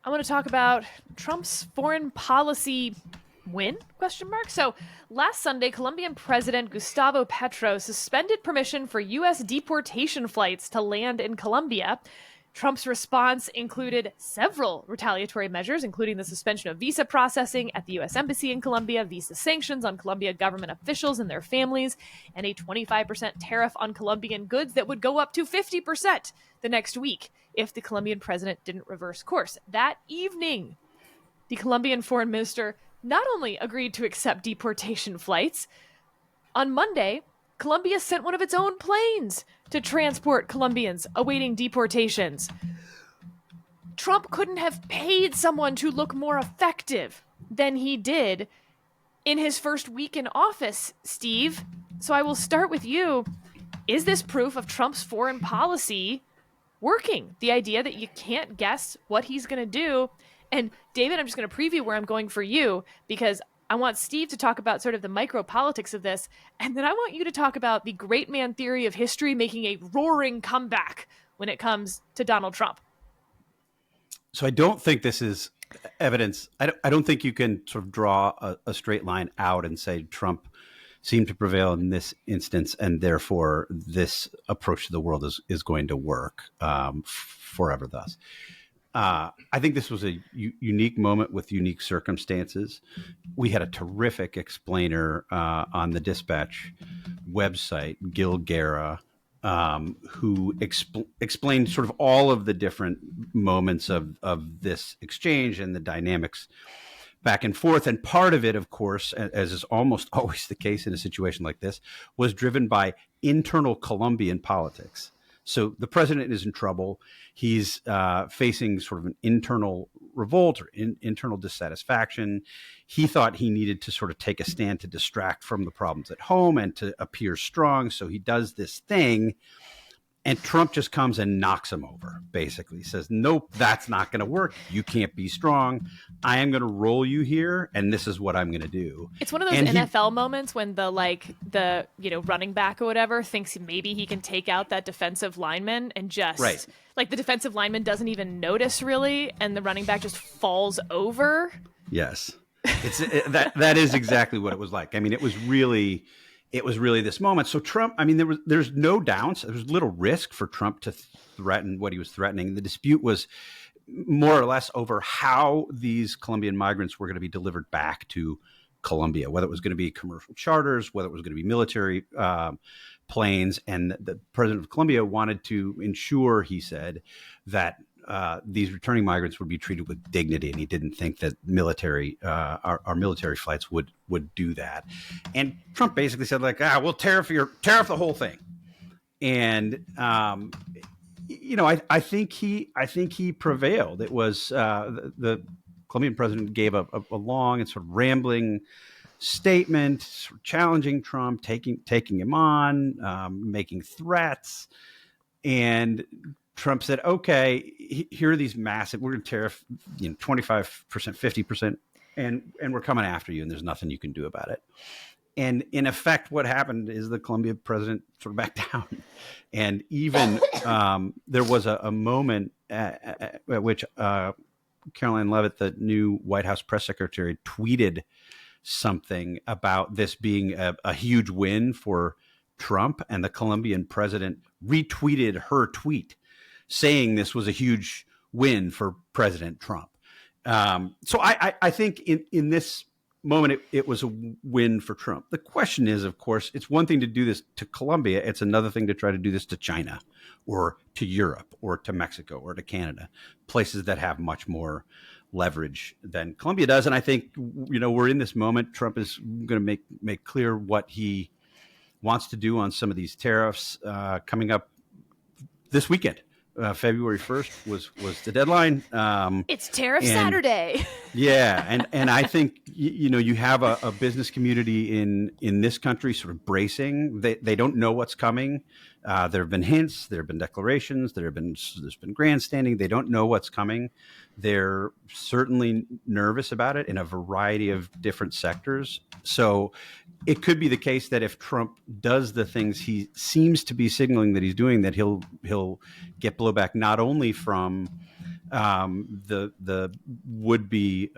I want to talk about Trump's foreign policy win? So last Sunday, Colombian President Gustavo Petro suspended permission for U.S. deportation flights to land in Colombia. Trump's response included several retaliatory measures, including the suspension of visa processing at the U.S. Embassy in Colombia, visa sanctions on Colombia government officials and their families, and a 25% tariff on Colombian goods that would go up to 50% the next week if the Colombian president didn't reverse course. That evening, the Colombian foreign minister not only agreed to accept deportation flights, on Monday, Colombia sent one of its own planes to transport Colombians awaiting deportations. Trump couldn't have paid someone to look more effective than he did in his first week in office, Steve. So I will start with you. Is this proof of Trump's foreign policy working? The idea that you can't guess what he's going to do. And David, I'm just going to preview where I'm going for you, because I want Steve to talk about sort of the micro politics of this. And then I want you to talk about the great man theory of history making a roaring comeback when it comes to Donald Trump. So I don't think this is evidence. I don't think you can sort of draw a straight line out and say Trump seemed to prevail in this instance, and therefore this approach to the world is going to work forever thus. I think this was a unique moment with unique circumstances. We had a terrific explainer on the Dispatch website, Gil Guerra, who explained sort of all of the different moments of this exchange and the dynamics back and forth. And part of it, of course, as is almost always the case in a situation like this, was driven by internal Colombian politics. So the president is in trouble. He's facing sort of an internal revolt or internal dissatisfaction. He thought he needed to sort of take a stand to distract from the problems at home and to appear strong. So he does this thing. And Trump just comes and knocks him over, basically. Says, nope, that's not going to work. You can't be strong. I am going to roll you here, and this is what I'm going to do. It's one of those NFL moments when the running back or whatever thinks maybe he can take out that defensive lineman and just like the defensive lineman doesn't even notice really, and the running back just falls over. Yes, that is exactly what it was like. I mean, it was really this moment. So Trump, I mean, there's no downs. There was little risk for Trump to threaten what he was threatening. The dispute was more or less over how these Colombian migrants were going to be delivered back to Colombia, whether it was going to be commercial charters, whether it was going to be military planes. And the president of Colombia wanted to ensure, he said, that these returning migrants would be treated with dignity, and he didn't think that our military flights would do that. And Trump basically said, like, we'll tariff the whole thing. And I think he prevailed. It was the Colombian president gave a long and sort of rambling statement, sort of challenging Trump, taking him on, making threats, and Trump said, okay, here are these massive, we're going to tariff 25%, 50%, and we're coming after you, and there's nothing you can do about it. And in effect, what happened is the Colombian president sort of backed down. And even there was a moment at which Caroline Leavitt, the new White House press secretary, tweeted something about this being a huge win for Trump, and the Colombian president retweeted her tweet saying this was a huge win for President Trump. So I think in this moment, it was a win for Trump. The question is, of course, it's one thing to do this to Colombia. It's another thing to try to do this to China or to Europe or to Mexico or to Canada, places that have much more leverage than Colombia does. And I think, we're in this moment. Trump is going to make clear what he wants to do on some of these tariffs coming up this weekend. February 1st was the deadline. It's Tariff Saturday. Yeah. And I think, you have a business community in this country sort of bracing. They don't know what's coming. There have been hints, there have been declarations, there's been grandstanding. They don't know what's coming. They're certainly nervous about it in a variety of different sectors. So it could be the case that if Trump does the things he seems to be signaling that he's doing, that he'll get blowback not only from the would be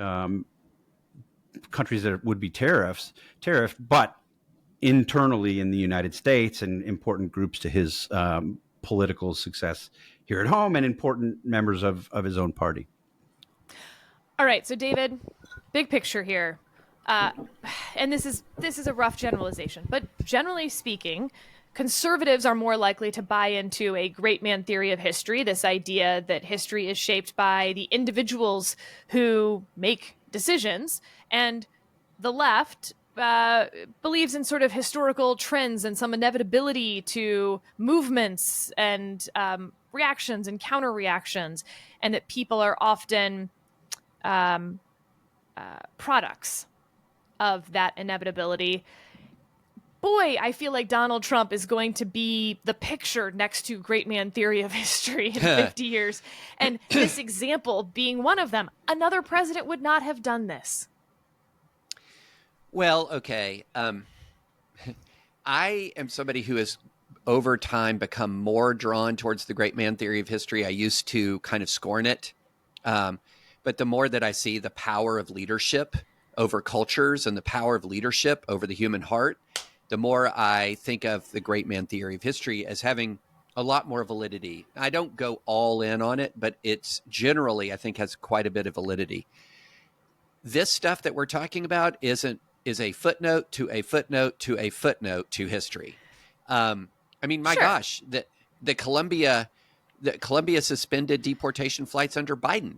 countries that would be tariffed, but internally in the United States and important groups to his political success here at home and important members of his own party. All right, so David, big picture here. And this is a rough generalization, but generally speaking, conservatives are more likely to buy into a great man theory of history, this idea that history is shaped by the individuals who make decisions, and the left believes in sort of historical trends and some inevitability to movements and reactions and counter reactions, and that people are often products of that inevitability. Boy, I feel like Donald Trump is going to be the picture next to great man theory of history in 50 years. And this example being one of them. Another president would not have done this. Well, okay. I am somebody who has over time become more drawn towards the great man theory of history. I used to kind of scorn it. But the more that I see the power of leadership over cultures and the power of leadership over the human heart, the more I think of the great man theory of history as having a lot more validity. I don't go all in on it, but it's generally, I think, has quite a bit of validity. This stuff that we're talking about is a footnote to a footnote to a footnote to history. I mean, my gosh, the Colombia suspended deportation flights under Biden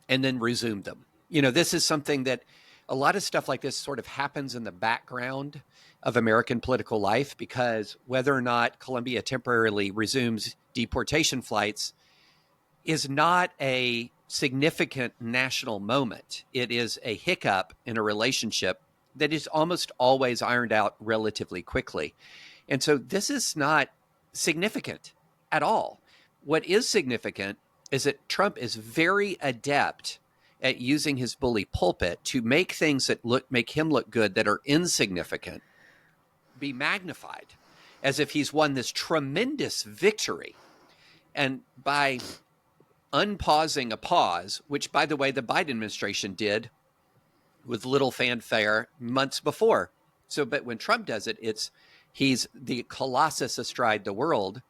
and then resumed them. You know, this is something that a lot of stuff like this sort of happens in the background of American political life, because whether or not Colombia temporarily resumes deportation flights is not a significant national moment. It is a hiccup in a relationship that is almost always ironed out relatively quickly. And so this is not significant at all. What is significant is that Trump is very adept at using his bully pulpit to make things that make him look good that are insignificant be magnified as if he's won this tremendous victory. And by unpausing a pause, which, by the way, the Biden administration did with little fanfare months before. So, but when Trump does it, he's the colossus astride the world.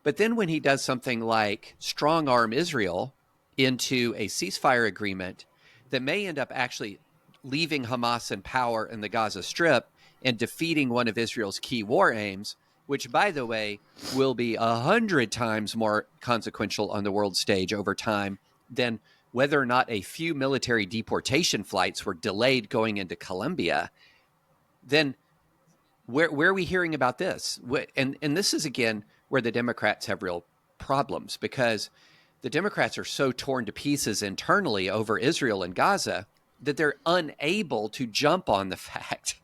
But then when he does something like strong arm Israel into a ceasefire agreement that may end up actually leaving Hamas in power in the Gaza Strip and defeating one of Israel's key war aims, which, by the way, will be 100 times more consequential on the world stage over time than whether or not a few military deportation flights were delayed going into Colombia, then where are we hearing about this? And this is, again, where the Democrats have real problems, because the Democrats are so torn to pieces internally over Israel and Gaza that they're unable to jump on the fact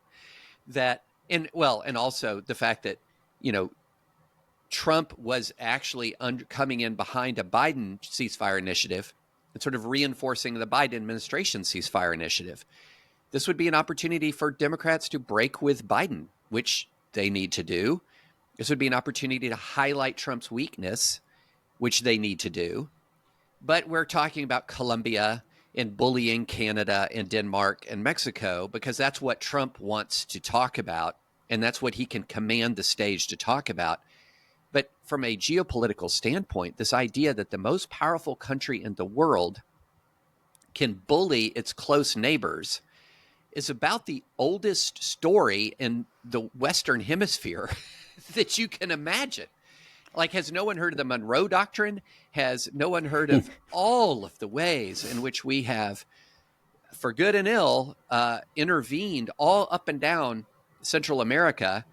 that, and also the fact that, you know, Trump was actually coming in behind a Biden ceasefire initiative and sort of reinforcing the Biden administration ceasefire initiative. This would be an opportunity for Democrats to break with Biden, which they need to do. This would be an opportunity to highlight Trump's weakness, which they need to do. But we're talking about Colombia and bullying Canada and Denmark and Mexico because that's what Trump wants to talk about, and that's what he can command the stage to talk about. But from a geopolitical standpoint, this idea that the most powerful country in the world can bully its close neighbors is about the oldest story in the Western Hemisphere that you can imagine. Like, has no one heard of the Monroe Doctrine? Has no one heard of all of the ways in which we have, for good and ill, intervened all up and down Central America?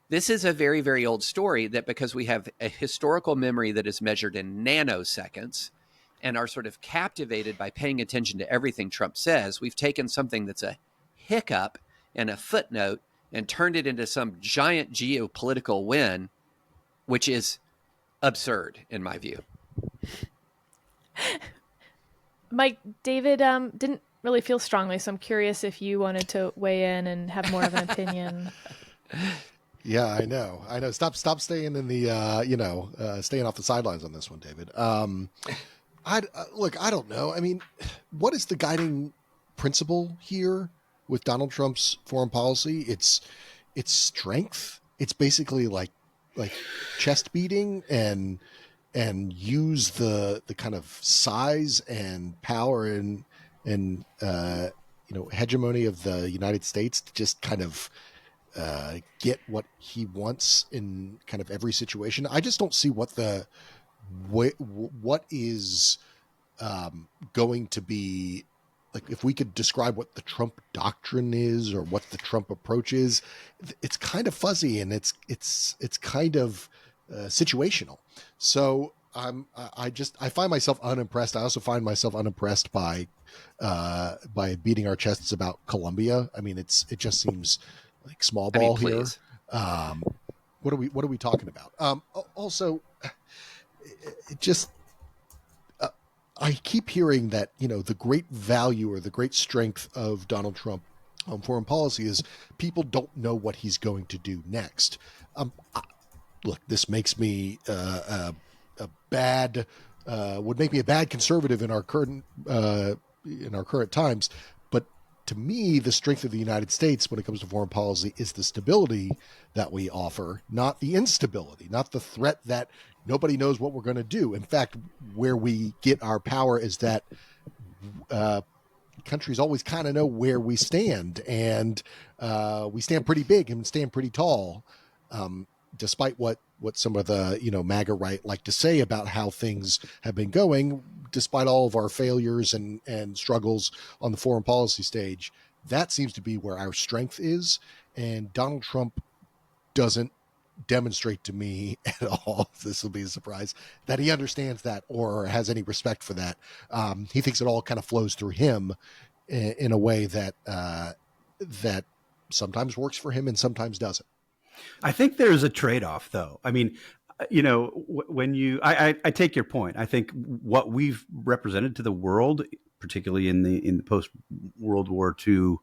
This is a very, very old story that, because we have a historical memory that is measured in nanoseconds and are sort of captivated by paying attention to everything Trump says, we've taken something that's a hiccup and a footnote and turned it into some giant geopolitical win, which is absurd in my view. Mike, David didn't really feel strongly, so I'm curious if you wanted to weigh in and have more of an opinion. Yeah, I know. Stop staying in the, staying off the sidelines on this one, David. Look, I don't know. I mean, what is the guiding principle here with Donald Trump's foreign policy? It's strength. It's basically like chest beating and use the kind of size and power and hegemony of the United States to just kind of get what he wants in kind of every situation. I just don't see what is going to be like. If we could describe what the Trump doctrine is or what the Trump approach is, it's kind of fuzzy and it's kind of situational. So I find myself unimpressed. I also find myself unimpressed by beating our chests about Colombia. I mean, it just seems like small ball here. What are we talking about? Also, it just I keep hearing that the great value or the great strength of Donald Trump foreign policy is people don't know what he's going to do next. Look, this makes me a bad would make me a bad conservative in our current times. But to me, the strength of the United States when it comes to foreign policy is the stability that we offer, not the instability, not the threat that nobody knows what we're going to do. In fact, where we get our power is that countries always kind of know where we stand, and we stand pretty big and stand pretty tall, despite what some of the MAGA right like to say about how things have been going. Despite all of our failures and struggles on the foreign policy stage, that seems to be where our strength is, and Donald Trump doesn't demonstrate to me at all, this will be a surprise, that he understands that or has any respect for that. He thinks it all kind of flows through him in a way that that sometimes works for him and sometimes doesn't. I think there's a trade-off, though. I mean, when I take your point. I think what we've represented to the world, particularly in the post World War II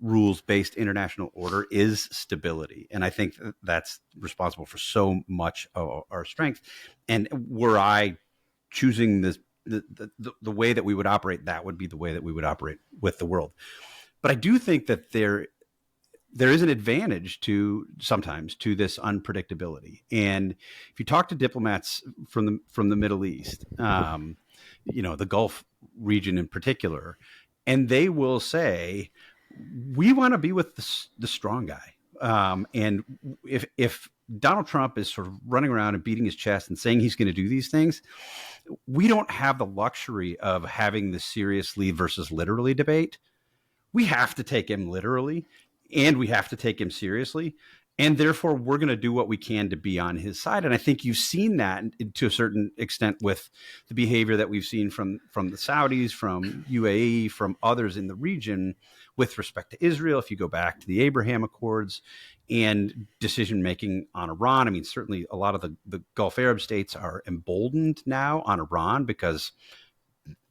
rules-based international order, is stability, and I think that's responsible for so much of our strength. And were I choosing the way that we would operate, that would be the way that we would operate with the world. But I do think that there is an advantage sometimes to this unpredictability. And if you talk to diplomats from the Middle East, the Gulf region in particular, and they will say, we want to be with the strong guy. And if Donald Trump is sort of running around and beating his chest and saying he's going to do these things, we don't have the luxury of having the seriously versus literally debate. We have to take him literally, and we have to take him seriously. And therefore, we're going to do what we can to be on his side. And I think you've seen that to a certain extent with the behavior that we've seen from the Saudis, from UAE, from others in the region with respect to Israel. If you go back to the Abraham Accords and decision-making on Iran, I mean, certainly a lot of the Gulf Arab states are emboldened now on Iran because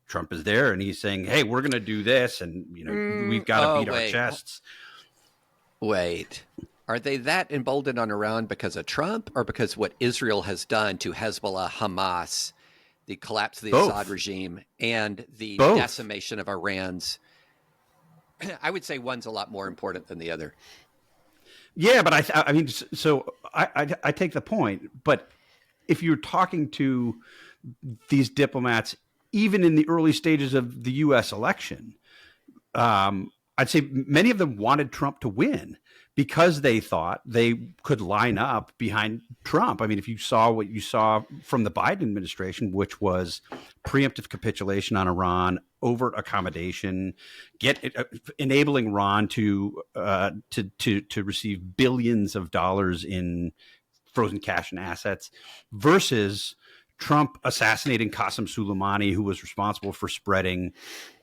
Trump is there and he's saying, hey, we're going to do this. And, we've got to beat our chests. Wait. Are they that emboldened on Iran because of Trump or because what Israel has done to Hezbollah, Hamas, the collapse of the Assad regime, and the decimation of Iran's? I would say one's a lot more important than the other. Yeah, but I take the point. But if you're talking to these diplomats, even in the early stages of the U.S. election, I'd say many of them wanted Trump to win because they thought they could line up behind Trump. I mean, if you saw what you saw from the Biden administration, which was preemptive capitulation on Iran, overt accommodation, enabling Iran to receive billions of dollars in frozen cash and assets, versus Trump assassinating Qasem Soleimani, who was responsible for spreading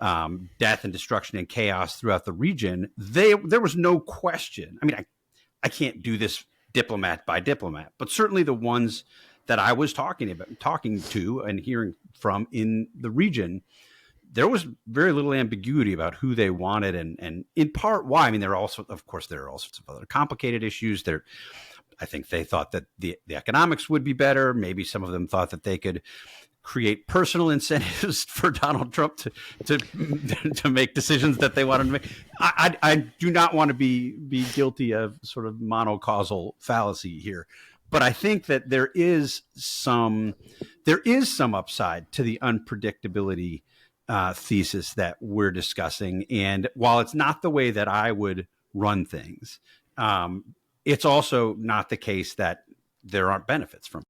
death and destruction and chaos throughout the region. There was no question. I mean, I can't do this diplomat by diplomat, but certainly the ones that I was talking to and hearing from in the region, there was very little ambiguity about who they wanted, and in part why. I mean, there are all sorts of other complicated issues. I think they thought that the economics would be better. Maybe some of them thought that they could create personal incentives for Donald Trump to make decisions that they wanted to make. I do not want to be guilty of sort of monocausal fallacy here, but I think that there is some upside to the unpredictability thesis that we're discussing. And while it's not the way that I would run things, it's also not the case that there aren't benefits from it.